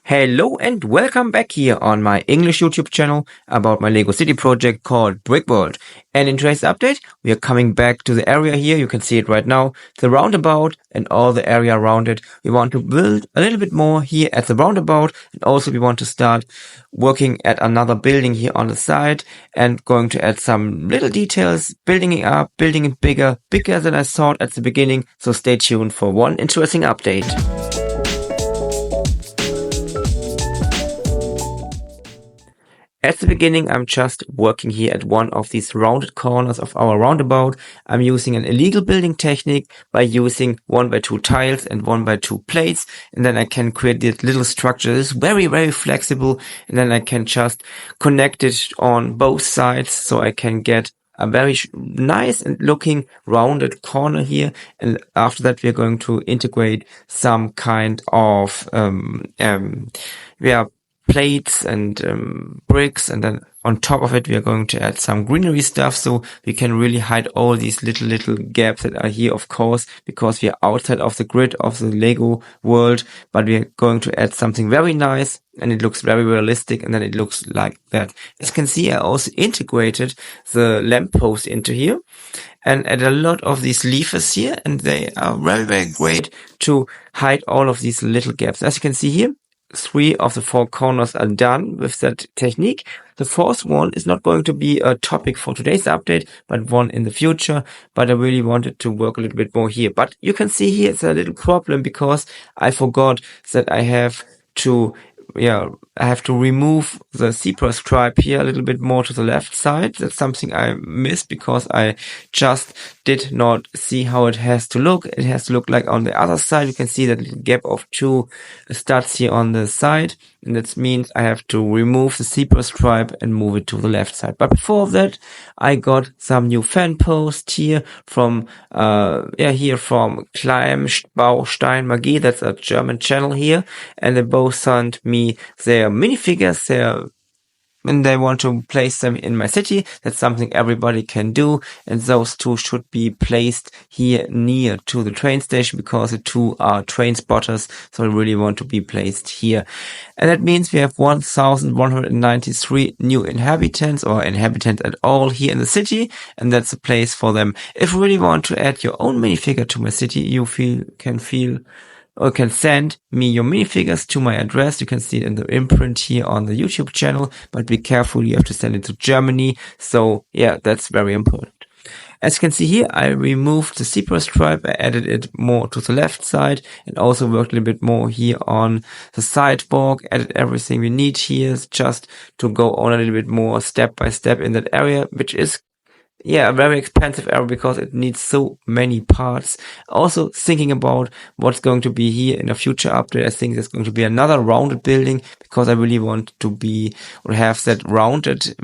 Hello and welcome back here on my English YouTube channel about my Lego City project called Brick World. And in today's update, we are coming back to the area here. You can see it right now, the roundabout and all the area around it. We want to build a little bit more here at the roundabout, and also we want to start working at another building here on the side and going to add some little details, building it up, building it bigger than I thought at the beginning. So stay tuned for one interesting update. At the beginning, I'm just working here at one of these rounded corners of our roundabout. I'm using an illegal building technique by using 1x2 tiles and 1x2 plates. And then I can create this little structure. This is very, very flexible. And then I can just connect it on both sides so I can get a very nice and looking rounded corner here. And after that, we're going to integrate some kind of, plates and bricks, and then on top of it we are going to add some greenery stuff so we can really hide all these little gaps that are here, of course, because we are outside of the grid of the Lego world, but we are going to add something very nice and it looks very realistic, and then it looks like that. As you can see, I also integrated the lamppost into here and add a lot of these levers here, and they are very, very great to hide all of these little gaps. As you can see here, 3 of the 4 corners are done with that technique. The fourth one is not going to be a topic for today's update, but one in the future. But I really wanted to work a little bit more here. But you can see here it's a little problem because I forgot that I have to remove the zebra stripe here a little bit more to the left side. That's something I missed because I just did not see how it has to look. It has to look like on the other side. You can see that little gap of 2 studs here on the side. And that means I have to remove the zebra stripe and move it to the left side. But before that, I got some new fan posts here from from Baustein Magie. That's a German channel here. And they both sent me their minifigures, and they want to place them in my city. That's something everybody can do, and those 2 should be placed here near to the train station because the 2 are train spotters, so they really want to be placed here. And that means we have 1,193 new inhabitants, or inhabitants at all, here in the city, and that's a place for them. If you really want to add your own minifigure to my city, you can send me your minifigures to my address. You can see it in the imprint here on the YouTube channel, but be careful, you have to send it to Germany. So yeah, that's very important. As you can see here, I removed the zebra stripe. I added it more to the left side and also worked a little bit more here on the sidewalk, added everything we need here just to go on a little bit more step by step in that area, which is a very expensive area because it needs so many parts. Also thinking about what's going to be here in a future update, I think there's going to be another rounded building because I really want to have that rounded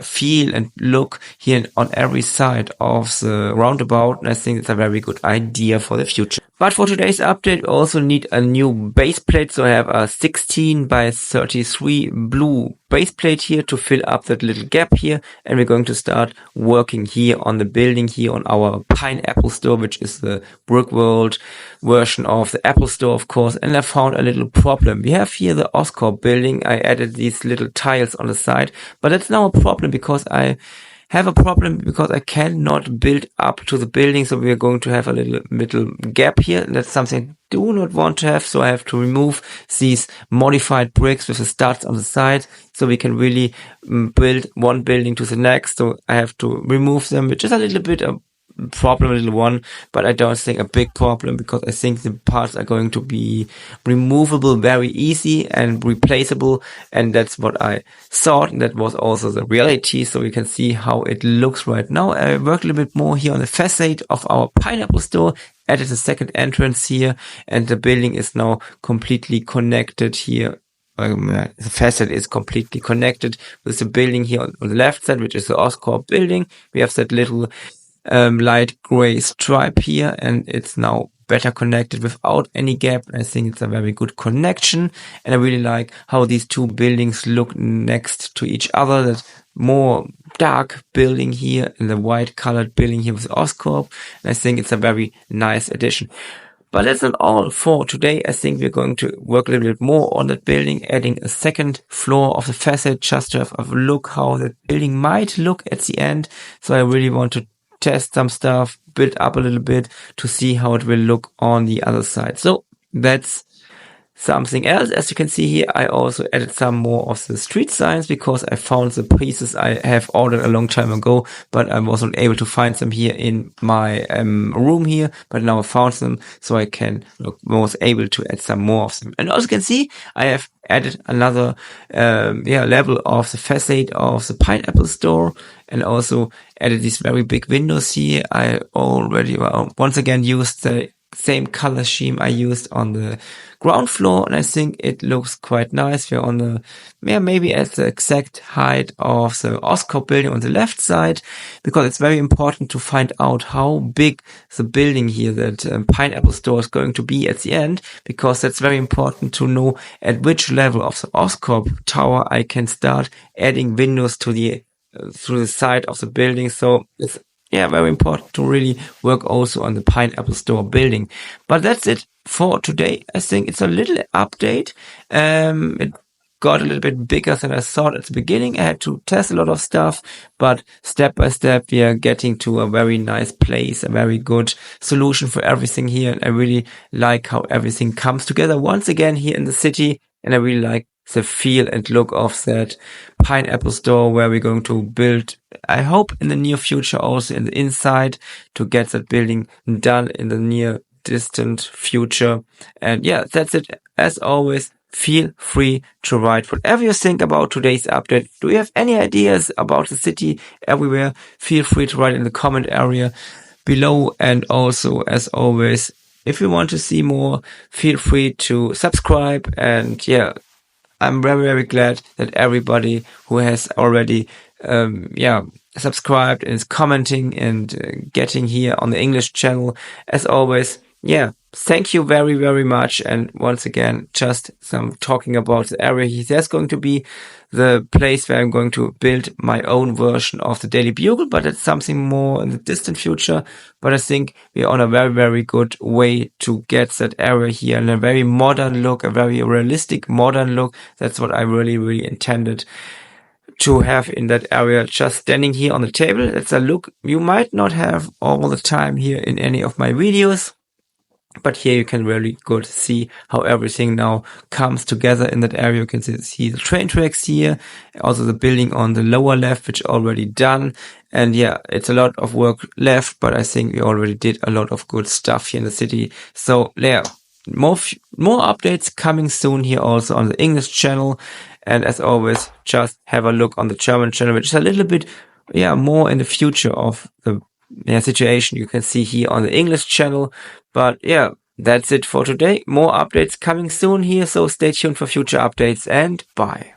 feel and look here on every side of the roundabout, and I think it's a very good idea for the future. But for today's update, we also need a new base plate. So I have a 16 by 33 blue base plate here to fill up that little gap here. And we're going to start working here on the building here on our Pineapple store, which is the Brick World version of the Apple store, of course. And I found a little problem. We have here the Oscorp building. I added these little tiles on the side, but that's now a problem because I cannot build up to the building. So we are going to have a little gap here. And that's something I do not want to have. So I have to remove these modified bricks with the studs on the side so we can really build one building to the next. So I have to remove them, which is a little bit a little one, but I don't think a big problem because I think the parts are going to be removable very easy and replaceable, and that's what I thought, and that was also the reality. So you can see how it looks right now. I worked a little bit more here on the facade of our Pineapple store, added a second entrance here, and the building is now completely connected here. The facade is completely connected with the building here on the left side, which is the Oscorp building. We have that little light gray stripe here, and it's now better connected without any gap. I think it's a very good connection, and I really like how these 2 buildings look next to each other. That more dark building here and the white colored building here with Oscorp, and I think it's a very nice addition. But that's not all for today. I think we're going to work a little bit more on that building, adding a second floor of the facade just to have a look how the building might look at the end. So I really want to test some stuff, build up a little bit to see how it will look on the other side. So that's something else. As you can see here, I also added some more of the street signs because I found the pieces I have ordered a long time ago, but I wasn't able to find them here in my room here, but now I found them, so I was able to add some more of them. And also you can see I have added another level of the facade of the pineapple store, and also added these very big windows here. I already once again used the same color scheme I used on the ground floor, and I think it looks quite nice. We're on the maybe at the exact height of the Oscorp building on the left side, because it's very important to find out how big the building here that Pineapple Store is going to be at the end, because that's very important to know at which level of the Oscorp tower I can start adding windows to the through the side of the building. So it's very important to really work also on the Pineapple Store building. But that's it for today. I think it's a little update. It got a little bit bigger than I thought at the beginning. I had to test a lot of stuff, but step by step, we are getting to a very nice place, a very good solution for everything here. And I really like how everything comes together once again here in the city. And I really like the feel and look of that Pineapple Store where we're going to build, I hope in the near future, also in the inside, to get that building done in the near distant future. And that's it. As always, feel free to write whatever you think about today's update. Do you have any ideas about the city everywhere? Feel free to write in the comment area below. And also, as always, if you want to see more, feel free to subscribe. And I'm very, very glad that everybody who has already, subscribed and is commenting and getting here on the English channel. As always, thank you very, very much. And once again, just some talking about the area. There's going to be the place where I'm going to build my own version of the Daily Bugle, but it's something more in the distant future. But I think we're on a very, very good way to get that area here in a very modern look, a very realistic modern look. That's what I really, really intended to have in that area. Just standing here on the table, it's a look you might not have all the time here in any of my videos. But here you can really good see how everything now comes together in that area. You can see the train tracks here, also the building on the lower left, which already done. And it's a lot of work left, but I think we already did a lot of good stuff here in the city. So more updates coming soon here also on the English channel. And as always, just have a look on the German channel, which is a little bit more in the future of the situation you can see here on the English channel. But that's it for today. More updates coming soon here, so stay tuned for future updates, and bye.